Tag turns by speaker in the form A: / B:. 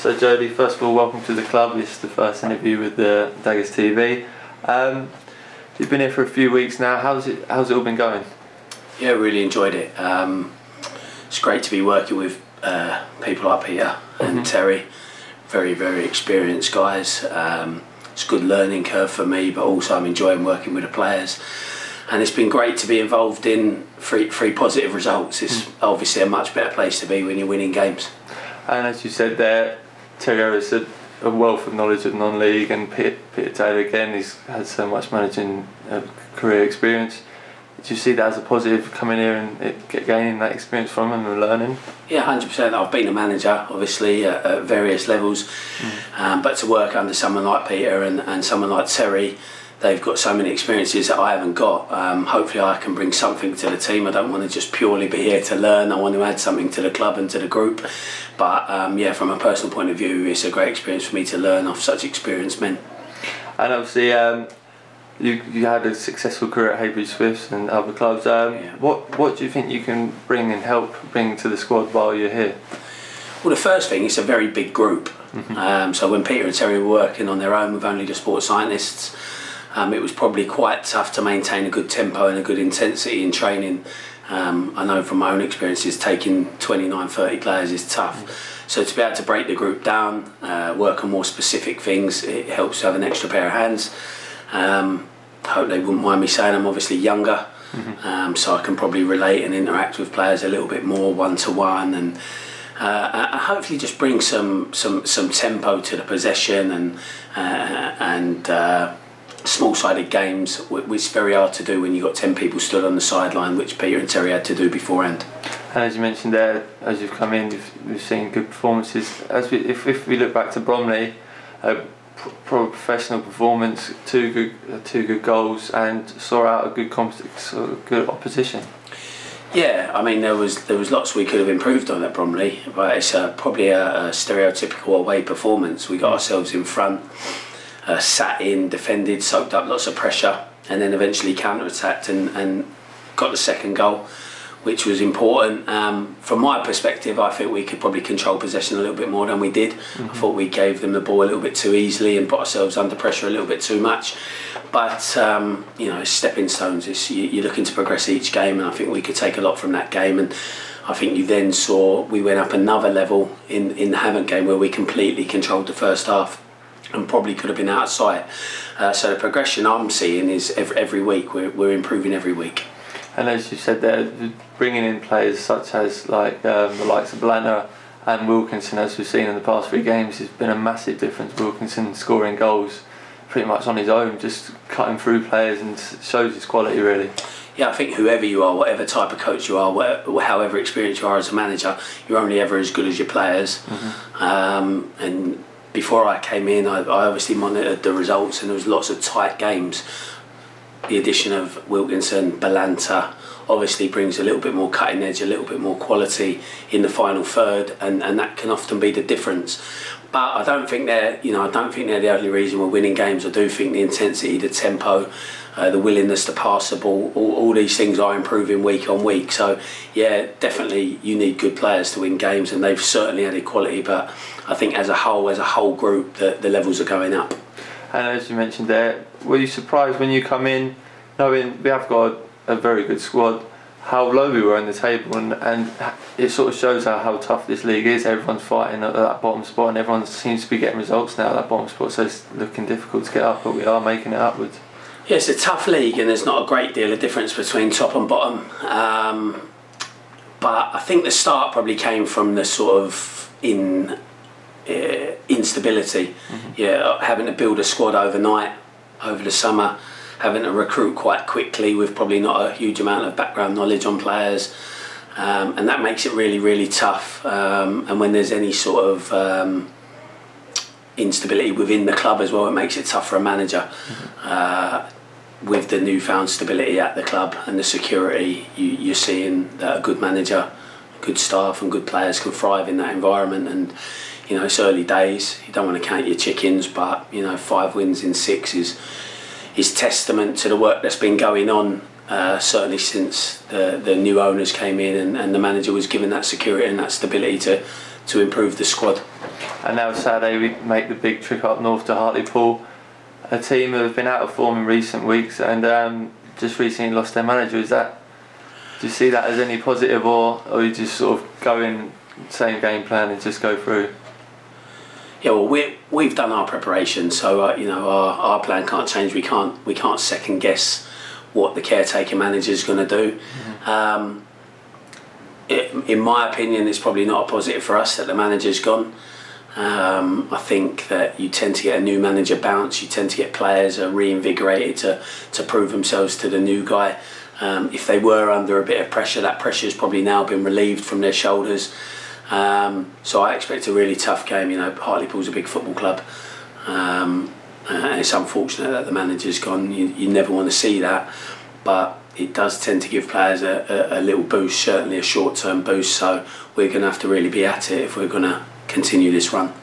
A: So Jody, first of all, welcome to the club. This is the first interview with the DaggersTV. You've been here for a few weeks now. How's it all been going?
B: Yeah, really enjoyed it. It's great to be working with people like Peter and Terry. Very, very experienced guys. It's a good learning curve for me, but also I'm enjoying working with the players. And it's been great to be involved in three positive results. It's obviously a much better place to be when you're winning games.
A: And as you said there, Terry has a wealth of knowledge of non-league, and Peter Taylor again, he's had so much managing career experience. Did you see that as a positive, coming here and gaining that experience from him and learning? Yeah,
B: 100%. I've been a manager, obviously, at various levels, but to work under someone like Peter and someone like Terry, they've got so many experiences that I haven't got. Hopefully I can bring something to the team. I don't want to just purely be here to learn. I want to add something to the club and to the group. But yeah, from a personal point of view, it's a great experience for me to learn off such experienced men.
A: And obviously you had a successful career at Heybridge Swifts and other clubs. What do you think you can bring and help bring to the squad while you're here?
B: Well, the first thing, it's a very big group. So when Peter and Terry were working on their own with only the sports scientists, it was probably quite tough to maintain a good tempo and a good intensity in training. I know from my own experiences, taking 29, 30 players is tough. So to be able to break the group down, work on more specific things, it helps to have an extra pair of hands. I hope they wouldn't mind me saying I'm obviously younger, so I can probably relate and interact with players a little bit more one-to-one, and hopefully just bring some tempo to the possession and small-sided games, which is very hard to do when you've got 10 people stood on the sideline, which Peter and Terry had to do beforehand.
A: And as you mentioned there, as you've come in, we've seen good performances. If we look back to Bromley, professional performance, two good goals, and saw out a good opposition. Yeah,
B: I mean there was lots we could have improved on at Bromley, but it's probably a stereotypical away performance. We got ourselves in front, sat in, defended, soaked up lots of pressure, and then eventually counter-attacked and got the second goal, which was important. From my perspective, I think we could probably control possession a little bit more than we did. I thought we gave them the ball a little bit too easily and put ourselves under pressure a little bit too much. But you know, it's stepping stones. You're looking to progress each game, and I think we could take a lot from that game. And I think you then saw we went up another level in the Havant game, where we completely controlled the first half and probably could have been out of sight. So the progression I'm seeing is every week we're improving every week.
A: And as you said there, bringing in players such as like the likes of Blanter and Wilkinson, as we've seen in the past 3 games, has been a massive difference. Wilkinson scoring goals pretty much on his own, just cutting through players, and shows his quality really.
B: Yeah, I think whoever you are, whatever type of coach you are, however experienced you are as a manager, you're only ever as good as your players. And before I came in, I obviously monitored the results, and there was lots of tight games. The addition of Wilkinson, Blanter obviously brings a little bit more cutting edge, a little bit more quality in the final third, and that can often be the difference. But I don't think they're the only reason we're winning games. I do think the intensity, the tempo, the willingness to pass the ball, all these things are improving week on week. So yeah, definitely you need good players to win games, and they've certainly added quality. But I think as a whole group, the levels are going up.
A: And as you mentioned there, were you surprised when you come in, knowing we have got a very good squad, how low we were in the table, and it sort of shows how tough this league is. Everyone's fighting at that bottom spot, and everyone seems to be getting results now at that bottom spot, so it's looking difficult to get up, but we are making it upwards.
B: Yeah, it's a tough league, and there's not a great deal of difference between top and bottom. But I think the start probably came from the sort of instability. Yeah, having to build a squad overnight, over the summer, having to recruit quite quickly with probably not a huge amount of background knowledge on players, and that makes it really, really tough. And when there's any sort of instability within the club as well, it makes it tough for a manager. With the newfound stability at the club and the security, you're seeing that a good manager, good staff and good players can thrive in that environment. And you know, it's early days, you don't want to count your chickens, but you know, 5 wins in 6 is testament to the work that's been going on certainly since the new owners came in and the manager was given that security and that stability to improve the squad.
A: And now Saturday we make the big trip up north to Hartlepool, a team who have been out of form in recent weeks and just recently lost their manager. Do you see that as any positive, or you just sort of go in same game plan and just go through?
B: Yeah, well, we've done our preparation, so you know, our plan can't change. We can't second guess what the caretaker manager is going to do. Mm-hmm. In my opinion, it's probably not a positive for us that the manager's gone. I think that you tend to get a new manager bounce. You tend to get players reinvigorated to prove themselves to the new guy. If they were under a bit of pressure, that pressure has probably now been relieved from their shoulders. So I expect a really tough game. You know, Hartlepool's a big football club. And it's unfortunate that the manager's gone. You never want to see that, but it does tend to give players a little boost, certainly a short-term boost. So we're going to have to really be at it if we're going to continue this run.